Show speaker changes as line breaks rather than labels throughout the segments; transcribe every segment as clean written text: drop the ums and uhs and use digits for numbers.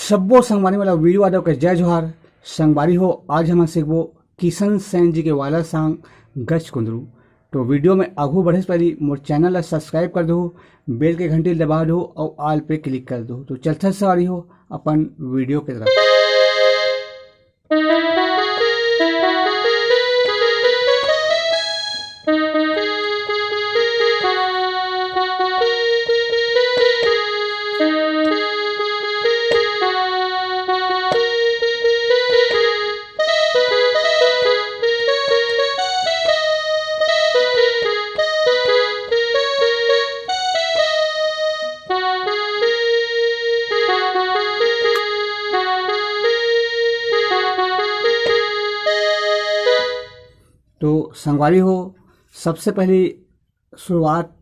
सब्बो संगवारी वाला वीडियो आदव के जय जोहार संगवारी हो। आज हम सीखबो किशन सेन जी के वाला सॉन्ग गच कुंदरू। तो वीडियो में आगू बढ़े से पहले मोर चैनल ला सब्सक्राइब कर दो, बेल के घंटी दबा दो और ऑल पे क्लिक कर दो। तो चलता सवारी हो अपन वीडियो के तरफ। तो संगवारी हो, सबसे पहले शुरुआत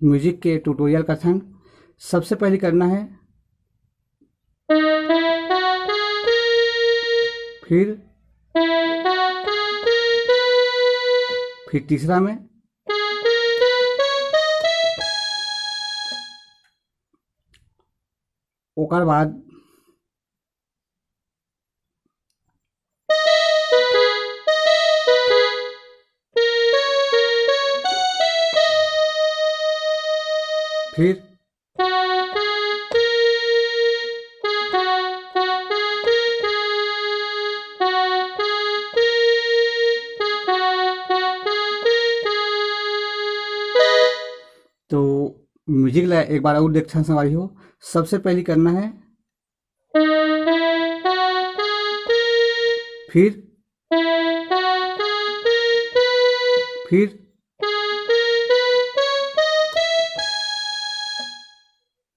म्यूजिक के ट्यूटोरियल का था। सबसे पहले करना है, फिर तीसरा में, ओकर बाद फिर तो म्यूजिक ला एक बार और देखना सवारी हो। सबसे पहले करना है, फिर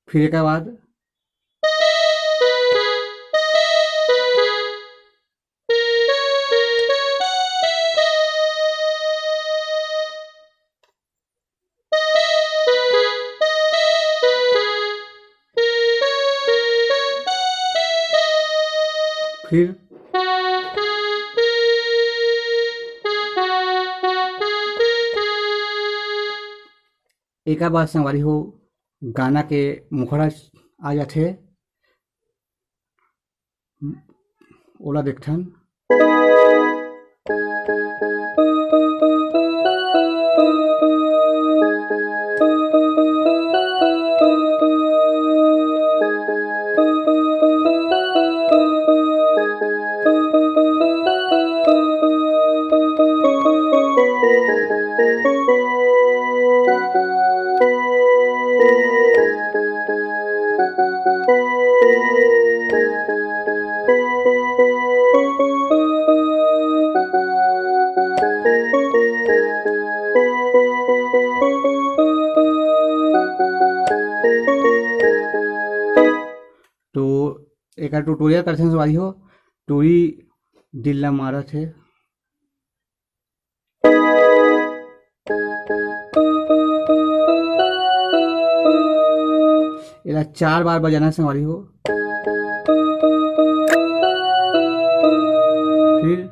एक बाद फिर एक बार संगवारी हो गाना के मुखड़ा आ जाते ओला देखथन। तो एक ट्यूटोरियल करते हैं सवारी हो, टूरी दिल ला मारत है। इला 4 बार बजाना सवारी हो। फिर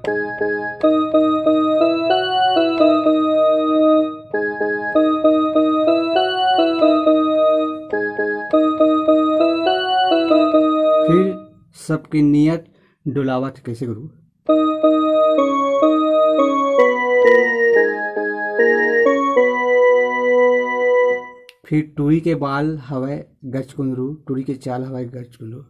सबकी नियत डुलावत कैसे करूँ। फिर टूरी के बाल हवाए गच कुंदरू, टूरी के चाल हवाए गच कुंदरू।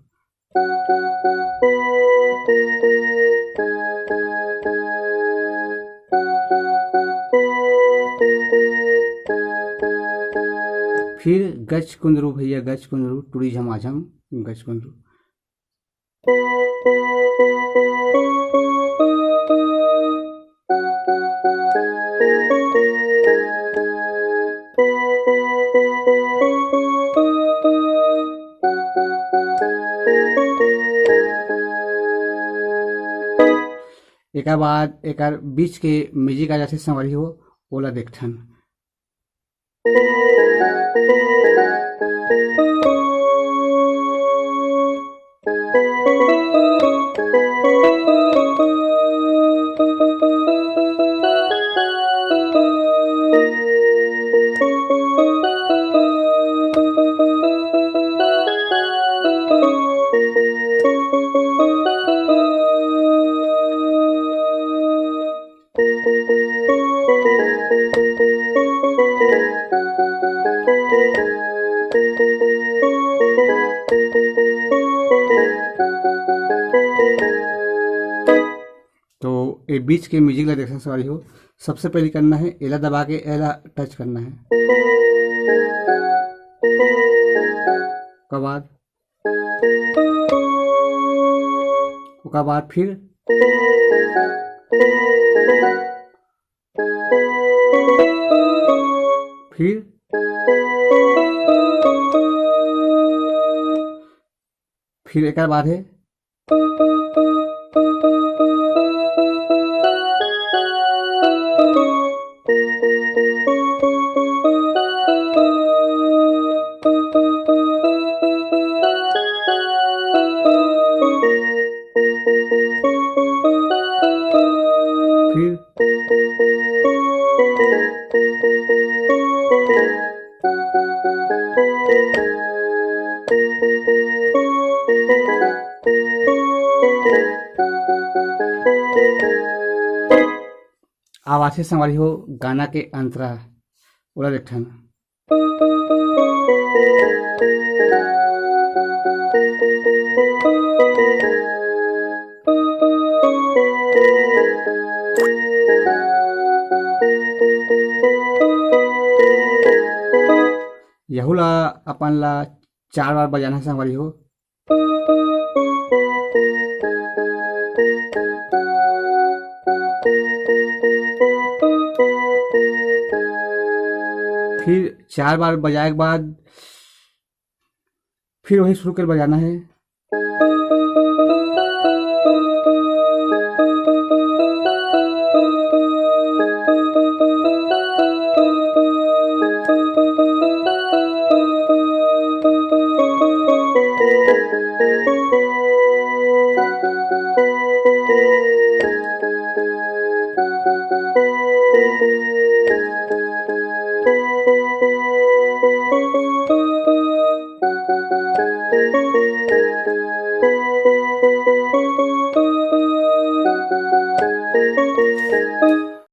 फिर गच कुंदरू भैया गच कुंदरू, टूरी झमाझम गच कुंदरू। एक बाद एक बीच के म्यूजिक आ जाते संवारी हो ओला देखथन। ये बीच के म्यूजिक ला देख संगवारी हो। सबसे पहले करना है एला दबा के एला टच करना है, उसके बाद फिर फिर एक बाद है फिर आवाज से संवारी हो गाना के अंतरा ओला देखना। यहुला अपन ला 4 बार बजाना संगवारी हो। फिर 4 बार बजाए के बाद फिर वही शुरू कर बजाना है।